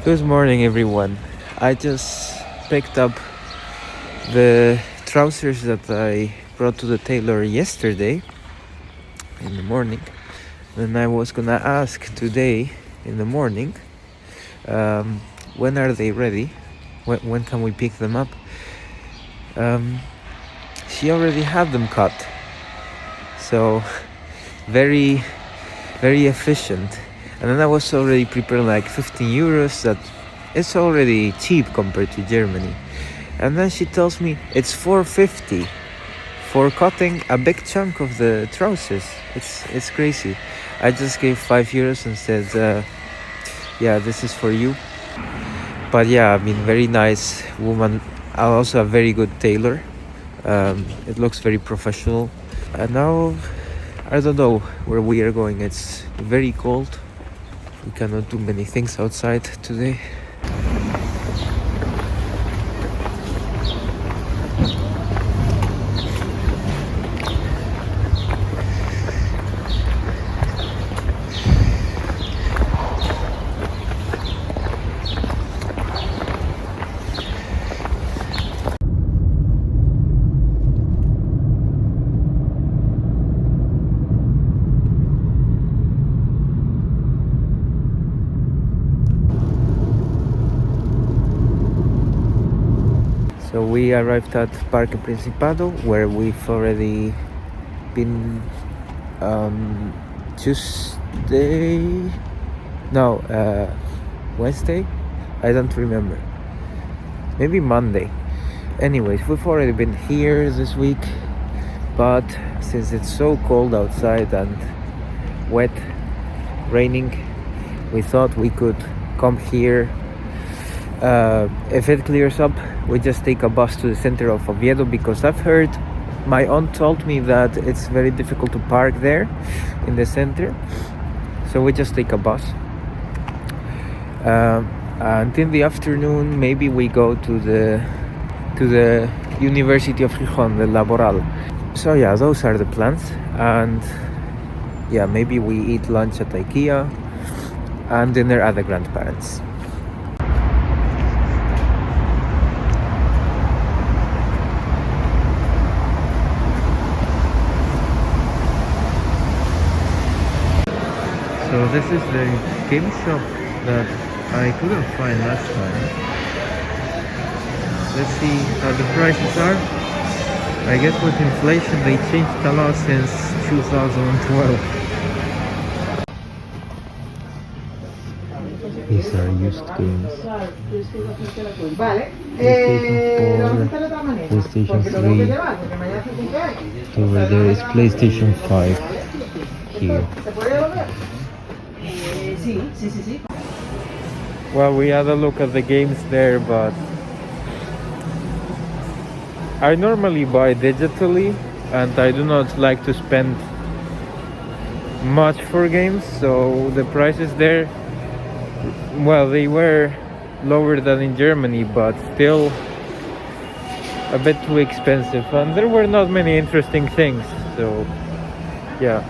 Good morning, everyone. I just picked up the trousers that I brought to the tailor yesterday in the morning, and I was gonna ask today in the morning, when are they ready? When can we pick them up? She already had them cut, so very, very efficient. And then I was already preparing like 15 euros, that it's already cheap compared to Germany. And then she tells me it's 450 for cutting a big chunk of the trousers. It's crazy. I just gave 5 euros and said, yeah, this is for you. But yeah, I mean, very nice woman. Also a very good tailor. It looks very professional. And now, I don't know where we are going. It's very cold. We cannot do many things outside today. So we arrived at Parque Principado, where we've already been Tuesday, no, Wednesday, I don't remember, maybe Monday. Anyways, we've already been here this week, but since it's so cold outside and wet, raining, we thought we could come here. If it clears up, we just take a bus to the center of Oviedo, because I've heard, my aunt told me that it's very difficult to park there in the center, so we just take a bus. And in the afternoon, maybe we go to the University of Gijón, the Laboral. So yeah, those are the plans. And yeah, maybe we eat lunch at IKEA and dinner at the grandparents. So this is the game shop that I couldn't find last time. Let's see how the prices are. I guess with inflation they changed a lot since 2012. These are used games. PlayStation 4, PlayStation 3. Over there is PlayStation 5 here. Well, we had a look at the games there, but I normally buy digitally and I do not like to spend much for games, so the prices there, well, they were lower than in Germany, but still a bit too expensive, and there were not many interesting things, so yeah.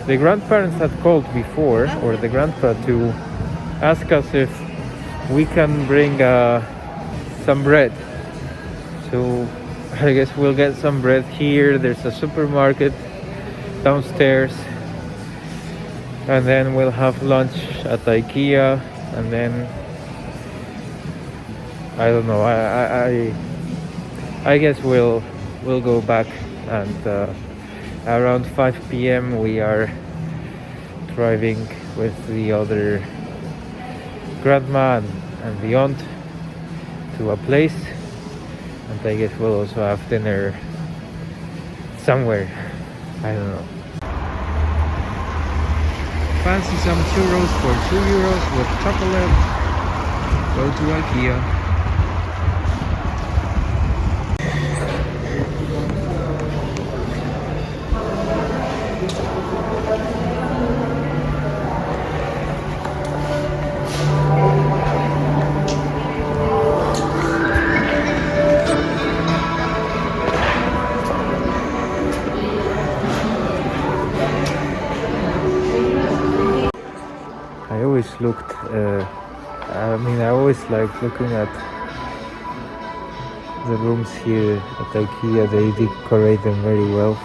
The grandparents had called before, or the grandpa, to ask us if we can bring some bread. So I guess we'll get some bread here. There's a supermarket downstairs, and then we'll have lunch at IKEA, and then I don't know. I guess we'll go back, and around 5 p.m. we are driving with the other grandma and the aunt to a place, and I guess we'll also have dinner somewhere. I don't know. Fancy some churros for 2 euros with chocolate? Go to IKEA. I always looked I mean, I always like looking at the rooms here at IKEA. They decorate them very well,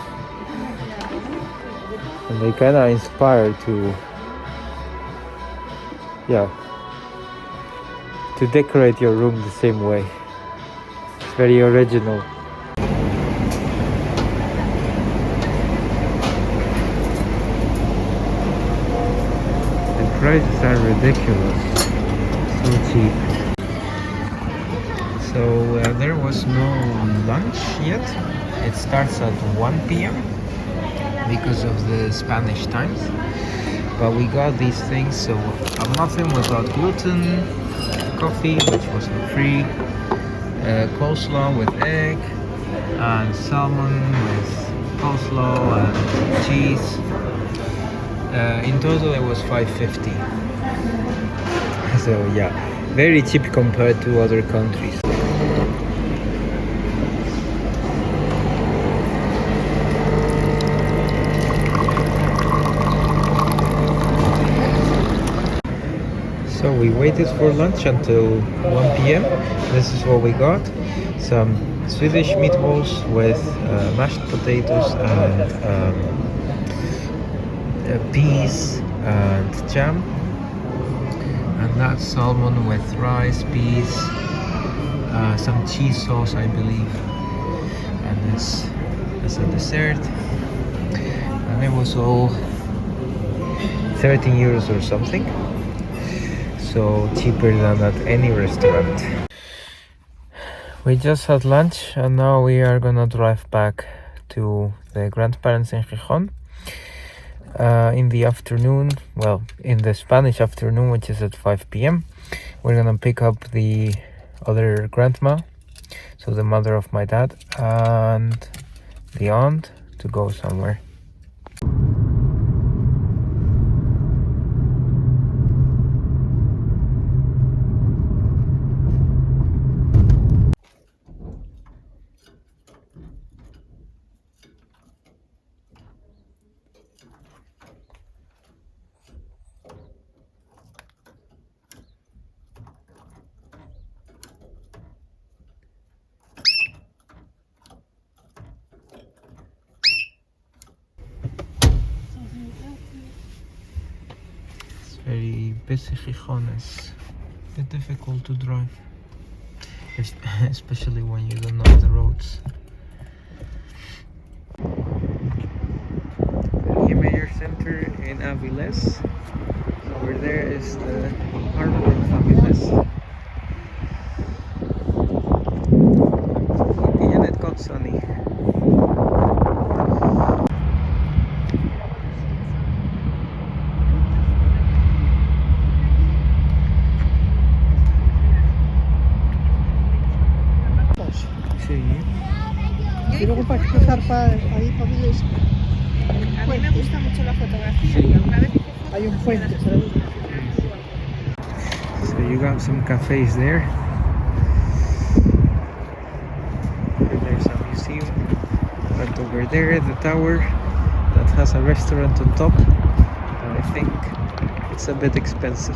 and they kind of inspire to, yeah, to decorate your room the same way. It's very original. The prices are ridiculous, so cheap. So there was no lunch yet. It starts at 1 p.m. because of the Spanish times. But we got these things, so a muffin without gluten, coffee, which was free, coleslaw with egg, and salmon with coleslaw and cheese. In total it was $5.50. So yeah, very cheap compared to other countries. So we waited for lunch until 1 p.m. This is what we got. Some Swedish meatballs with mashed potatoes and peas and jam. And that's salmon with rice, peas, some cheese sauce, I believe. And this as a dessert. And it was all 13 euros or something. So cheaper than at any restaurant. We just had lunch and now we are gonna drive back to the grandparents in Gijón. In the afternoon, well, in the Spanish afternoon, which is at 5 p.m. we're gonna pick up the other grandma, so the mother of my dad, and the aunt to go somewhere. Very busy. Gijón is a bit difficult to drive, especially when you don't know the roads. The major center in Avilés. Over there is the harbor of Avilés. And it got sunny. Sí. Y luego para cruzar para ahí para Avilés. A mí me gusta mucho la fotografía Sí. y alguna vez Hay un puente, ¿sabes? So you got some cafes there. There's a museum. Right over there, the tower that has a restaurant on top. And I think it's a bit expensive.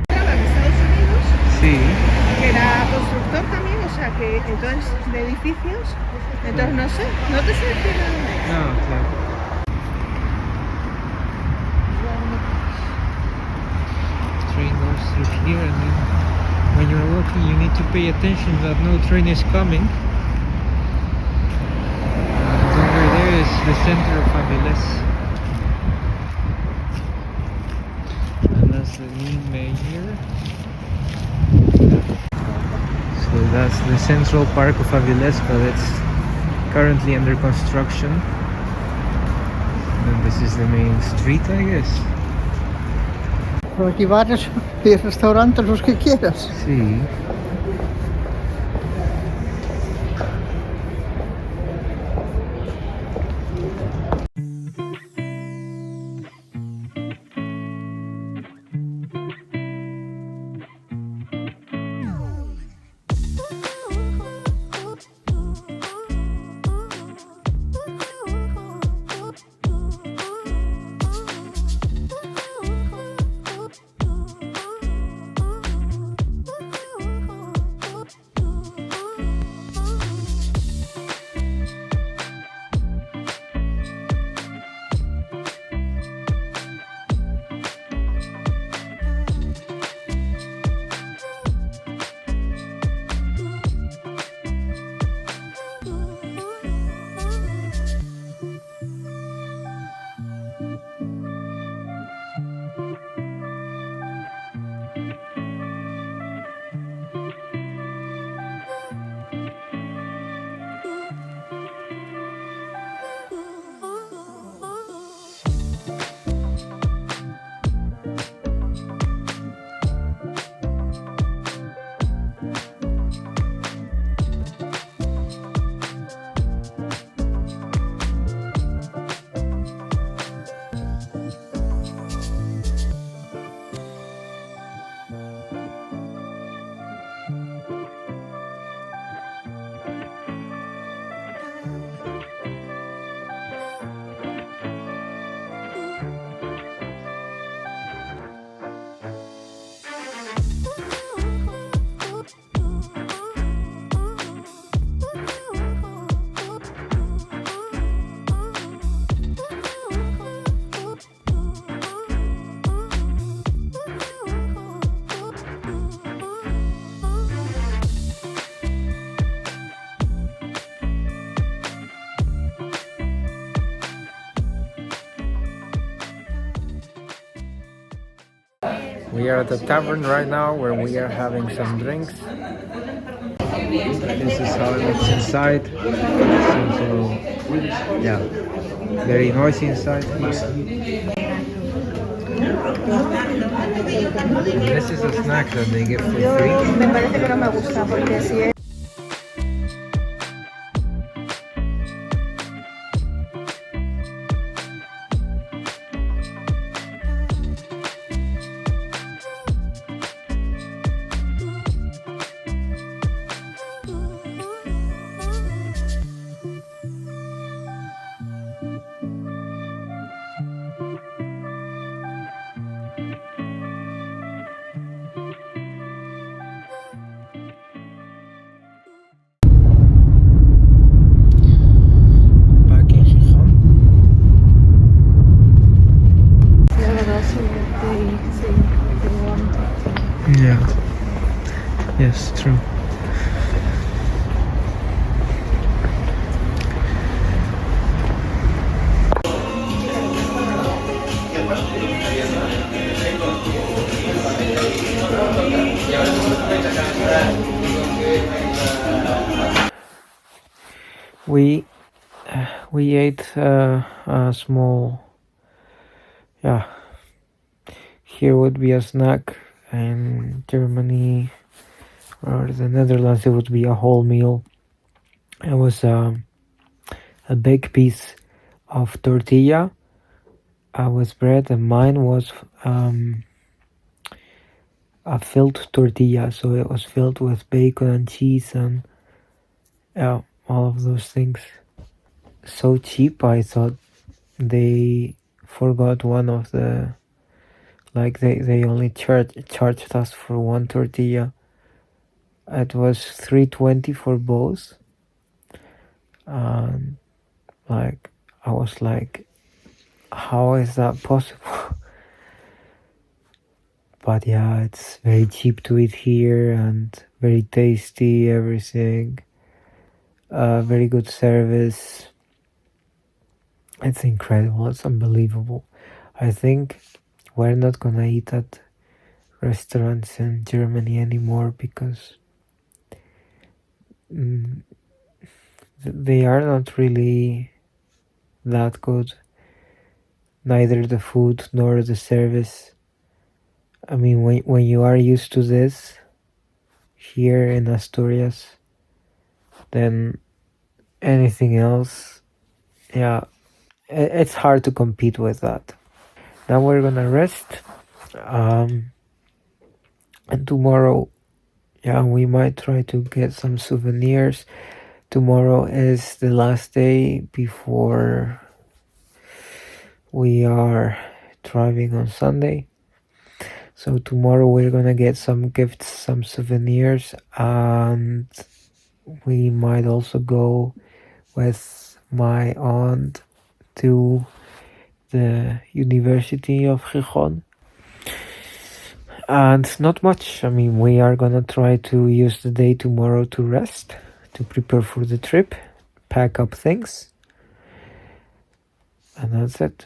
en Estados Unidos, Sí. que era constructor también, o sea que entonces de edificios, entonces no sé, no te sé decir de dónde es. No, claro. Train goes through here, and then when you're walking, you need to pay attention that no train is coming. And over there is the center of Avilés. And that's the Lime here. So that's the central park of Avilés, but it's currently under construction. And this is the main street, I guess. Por aquí bares y restaurantes, los que quieras. Sí. We are at the tavern right now where we are having some drinks. This is how it looks inside. So yeah, very noisy inside here. This is a snack that they give for free. Me parece que no me gusta porque si es... Back in Gijón. La verdad sí, they want it. Yeah. Yes, true. We ate a small, yeah, here would be a snack. In Germany or the Netherlands it would be a whole meal. It was a big piece of tortilla with bread, and mine was a filled tortilla, so it was filled with bacon and cheese and yeah, all of those things. So cheap, I thought they forgot one of the, like they only charged us for one tortilla. It was $3.20 for both, and like I was like, how is that possible? But yeah, it's very cheap to eat here and very tasty, everything. Very good service. It's incredible, it's unbelievable. I think we're not gonna eat at restaurants in Germany anymore because they are not really that good. Neither the food nor the service. I mean, when you are used to this here in Asturias, then anything else, yeah, it's hard to compete with that. Now we're gonna rest, and tomorrow, yeah, we might try to get some souvenirs. Tomorrow is the last day before we are driving on Sunday. So tomorrow we're gonna get some gifts, some souvenirs, and we might also go with my aunt to the University of Gijón. And not much. I mean, we are gonna try to use the day tomorrow to rest, to prepare for the trip, pack up things, and that's it.